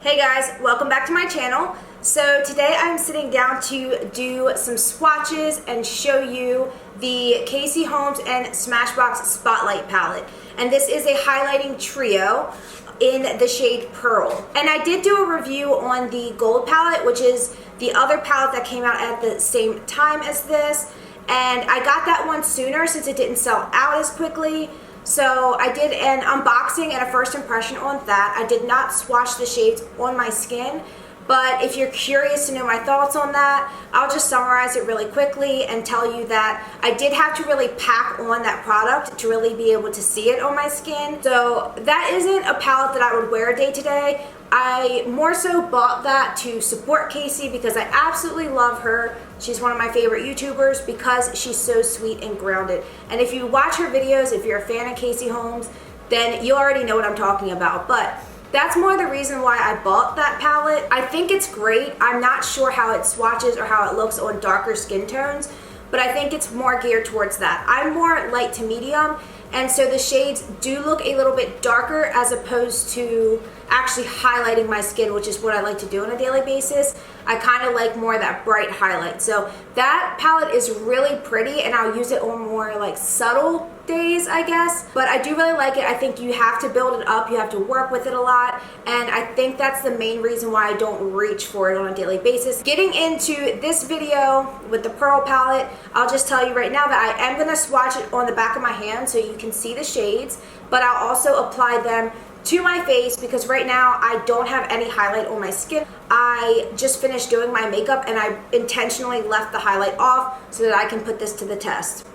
Hey guys, welcome back to my channel. So today I'm sitting down to do some swatches and show you the Casey Holmes and Smashbox Spotlight palette. And this is a highlighting trio in the shade Pearl. And I did do a review on the gold palette, which is the other palette that came out at the same time as this. And I got that one sooner since it didn't sell out as quickly. So I did an unboxing and a first impression on that. I did not swatch the shades on my skin, but if you're curious to know my thoughts on that, I'll just summarize it really quickly and tell you that I did have to really pack on that product to really be able to see it on my skin. So that isn't a palette that I would wear day to day. I more so bought that to support Casey because I absolutely love her. She's one of my favorite YouTubers because she's so sweet and grounded. And if you watch her videos, if you're a fan of Casey Holmes, then you already know what I'm talking about. But that's more the reason why I bought that palette. I think it's great. I'm not sure how it swatches or how it looks on darker skin tones, but I think it's more geared towards that. I'm more light to medium, and so the shades do look a little bit darker as opposed to actually highlighting my skin, which is what I like to do on a daily basis. I kind of like more of that bright highlight. So that palette is really pretty, and I'll use it on more like subtle days, I guess. But I do really like it. I think you have to build it up. You have to work with it a lot. And I think that's the main reason why I don't reach for it on a daily basis. Getting into this video with the Pearl palette, I'll just tell you right now that I am going to swatch it on the back of my hand so you can see the shades, but I'll also apply them to my face because right now I don't have any highlight on my skin. I just finished doing my makeup and I intentionally left the highlight off so that I can put this to the test.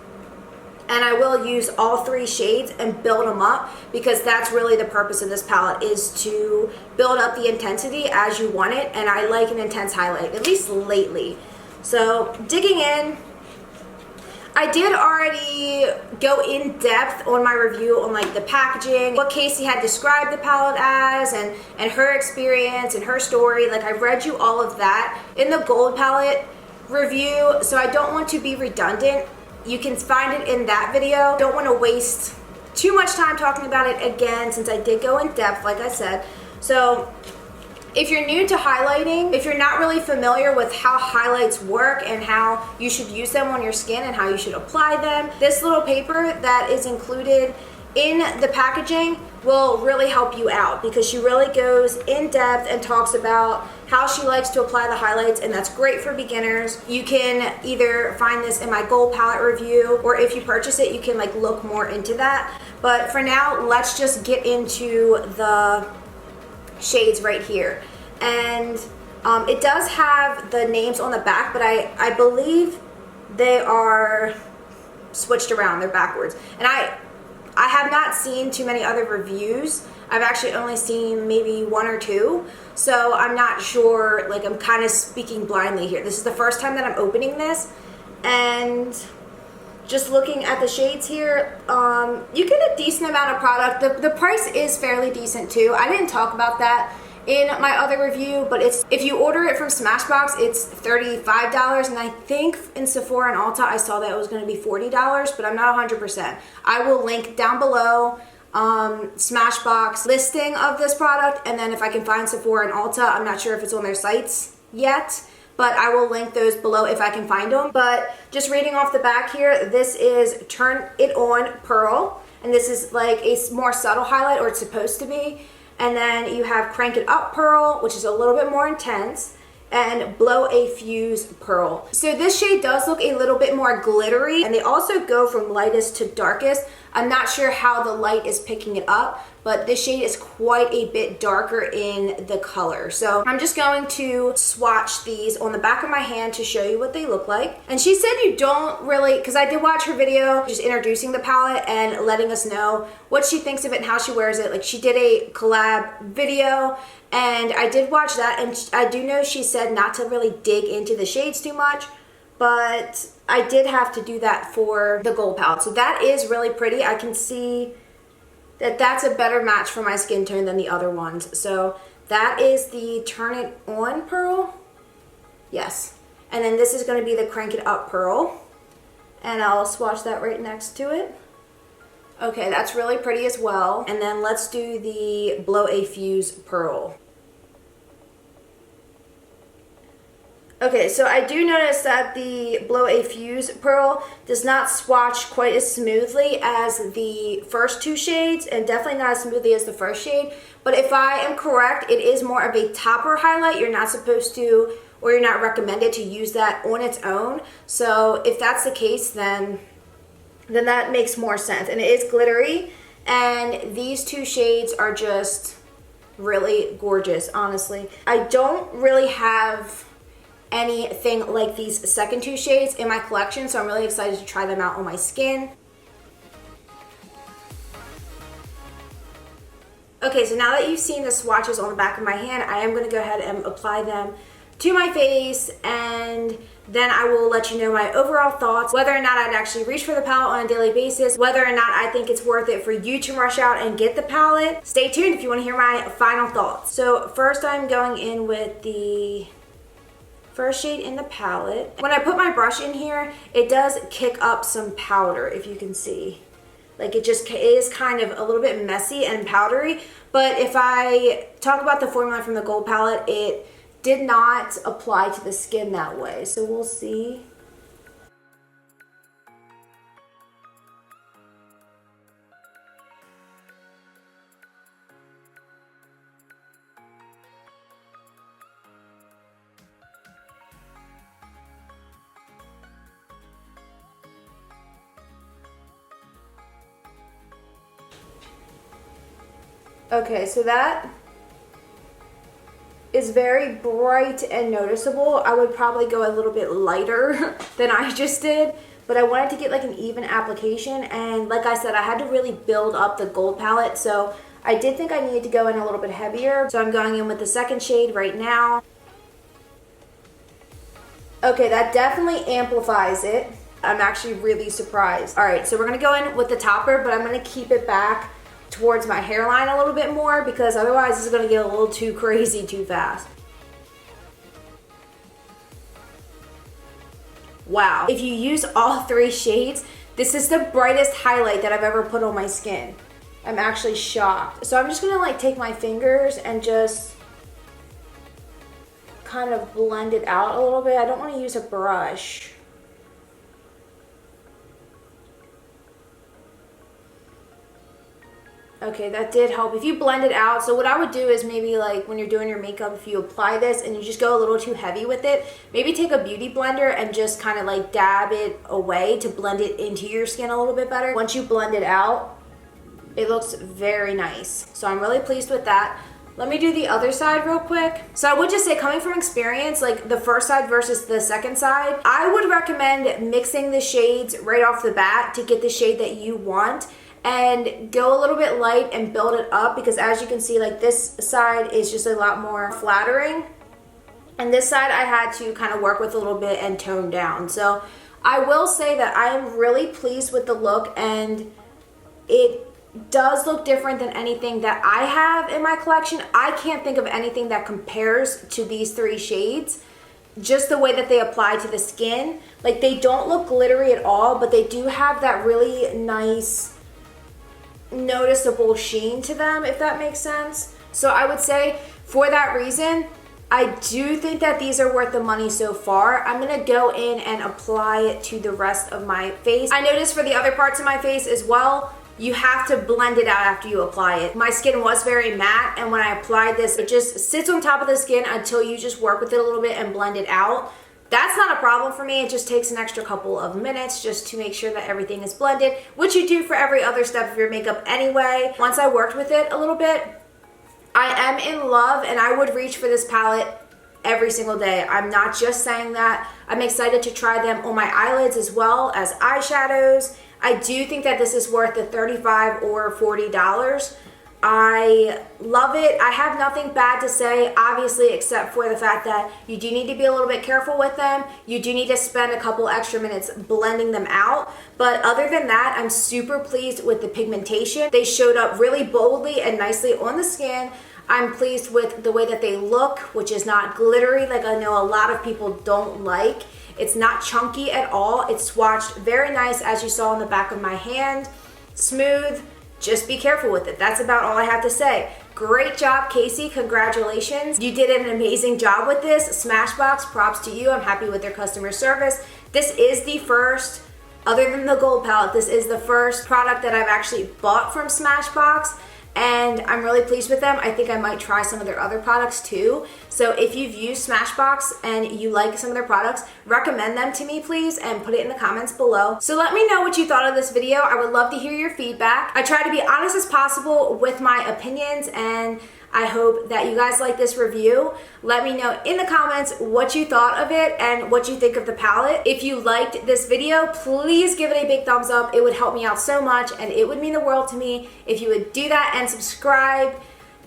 And I will use all three shades and build them up because that's really the purpose of this palette, is to build up the intensity as you want it. And I like an intense highlight, at least lately. So digging in, I did already go in depth on my review on like the packaging, what Casey had described the palette as, and her experience and her story. Like, I read you all of that in the gold palette review, so I don't want to be redundant. You can find it in that video. Don't want to waste too much time talking about it again since I did go in depth, like I said. So if you're new to highlighting, if you're not really familiar with how highlights work and how you should use them on your skin and how you should apply them, this little paper that is included in the packaging will really help you out because she really goes in depth and talks about how she likes to apply the highlights, and that's great for beginners. You can either find this in my gold palette review, or if you purchase it, you can like look more into that. But for now, let's just get into the shades right here. And it does have the names on the back, but I believe they are switched around, they're backwards. And I have not seen too many other reviews. I've actually only seen maybe one or two, so I'm not sure. Like, I'm kind of speaking blindly here. This is the first time that I'm opening this, and just looking at the shades here, you get a decent amount of product. The price is fairly decent too. I didn't talk about that in my other review, but if you order it from Smashbox, it's $35, and I think in Sephora and Ulta I saw that it was going to be $40, but I'm not 100%. I will link down below Smashbox listing of this product, and then if I can find Sephora and Ulta, I'm not sure if it's on their sites yet, but I will link those below if I can find them. But just reading off the back here, this is Turn It On Pearl, and this is like a more subtle highlight, or it's supposed to be. And then you have Crank It Up Pearl, which is a little bit more intense, and Blow a Fuse Pearl. So this shade does look a little bit more glittery, and they also go from lightest to darkest. I'm not sure how the light is picking it up, but this shade is quite a bit darker in the color. So I'm just going to swatch these on the back of my hand to show you what they look like. And she said you don't really, because I did watch her video just introducing the palette and letting us know what she thinks of it and how she wears it. Like, she did a collab video, and I did watch that, and I do know she said not to really dig into the shades too much, but I did have to do that for the gold palette. So that is really pretty. I can see that that's a better match for my skin tone than the other ones. So that is the Turn It On Pearl. Yes. And then this is going to be the Crank It Up Pearl. And I'll swatch that right next to it. Okay, that's really pretty as well. And then let's do the Blow a Fuse Pearl. Okay, so I do notice that the Blow a Fuse Pearl does not swatch quite as smoothly as the first two shades, and definitely not as smoothly as the first shade. But if I am correct, it is more of a topper highlight. You're not supposed to, or you're not recommended to use that on its own. So if that's the case, then that makes more sense. And it is glittery, and these two shades are just really gorgeous, honestly. I don't really have anything like these second two shades in my collection, so I'm really excited to try them out on my skin. Okay, so now that you've seen the swatches on the back of my hand, I am going to go ahead and apply them to my face, and then I will let you know my overall thoughts, whether or not I'd actually reach for the palette on a daily basis, whether or not I think it's worth it for you to rush out and get the palette. Stay tuned if you want to hear my final thoughts. So first I'm going in with the first shade in the palette. When I put my brush in here, it does kick up some powder, if you can see. Like it is kind of a little bit messy and powdery, but if I talk about the formula from the gold palette, it did not apply to the skin that way. So we'll see. Okay, so that is very bright and noticeable. I would probably go a little bit lighter than I just did, but I wanted to get like an even application, and like I said, I had to really build up the gold palette, so I did think I needed to go in a little bit heavier. So I'm going in with the second shade right now. Okay, that definitely amplifies it. I'm actually really surprised. All right, so we're gonna go in with the topper, but I'm gonna keep it back towards my hairline a little bit more, because otherwise this is going to get a little too crazy too fast. Wow. If you use all three shades, this is the brightest highlight that I've ever put on my skin. I'm actually shocked. So I'm just going to like take my fingers and just kind of blend it out a little bit. I don't want to use a brush. Okay, that did help. If you blend it out, so what I would do is maybe like when you're doing your makeup, if you apply this and you just go a little too heavy with it, maybe take a beauty blender and just kind of like dab it away to blend it into your skin a little bit better. Once you blend it out, it looks very nice. So I'm really pleased with that. Let me do the other side real quick. So I would just say, coming from experience, like the first side versus the second side, I would recommend mixing the shades right off the bat to get the shade that you want, and go a little bit light and build it up, because as you can see, like this side is just a lot more flattering, and this side I had to kind of work with a little bit and tone down. So I will say that I am really pleased with the look, and it does look different than anything that I have in my collection. I can't think of anything that compares to these three shades. Just the way that they apply to the skin, like they don't look glittery at all, but they do have that really nice noticeable sheen to them, if that makes sense. So I would say for that reason, I do think that these are worth the money so far. I'm gonna go in and apply it to the rest of my face. I noticed for the other parts of my face as well, you have to blend it out after you apply it. My skin was very matte, and when I applied this, it just sits on top of the skin until you just work with it a little bit and blend it out. That's not a problem for me. It just takes an extra couple of minutes just to make sure that everything is blended, which you do for every other step of your makeup anyway. Once I worked with it a little bit, I am in love, and I would reach for this palette every single day. I'm not just saying that. I'm excited to try them on my eyelids as well as eyeshadows. I do think that this is worth the $35 or $40. I love it. I have nothing bad to say, obviously, except for the fact that you do need to be a little bit careful with them. You do need to spend a couple extra minutes blending them out. But other than that, I'm super pleased with the pigmentation. They showed up really boldly and nicely on the skin. I'm pleased with the way that they look, which is not glittery like I know a lot of people don't like. It's not chunky at all. It's swatched very nice, as you saw on the back of my hand. Smooth. Just be careful with it. That's about all I have to say. Great job, Casey. Congratulations. You did an amazing job with this. Smashbox, props to you. I'm happy with their customer service. This is the first, other than the gold palette, this is the first product that I've actually bought from Smashbox, and I'm really pleased with them. I think I might try some of their other products too. So if you've used Smashbox and you like some of their products, recommend them to me please, and put it in the comments below. So let me know what you thought of this video. I would love to hear your feedback. I try to be honest as possible with my opinions, and I hope that you guys like this review. Let me know in the comments what you thought of it and what you think of the palette. If you liked this video, please give it a big thumbs up. It would help me out so much, and it would mean the world to me if you would do that and subscribe.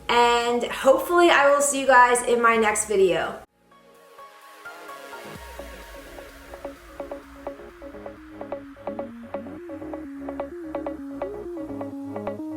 And hopefully I will see you guys in my next video.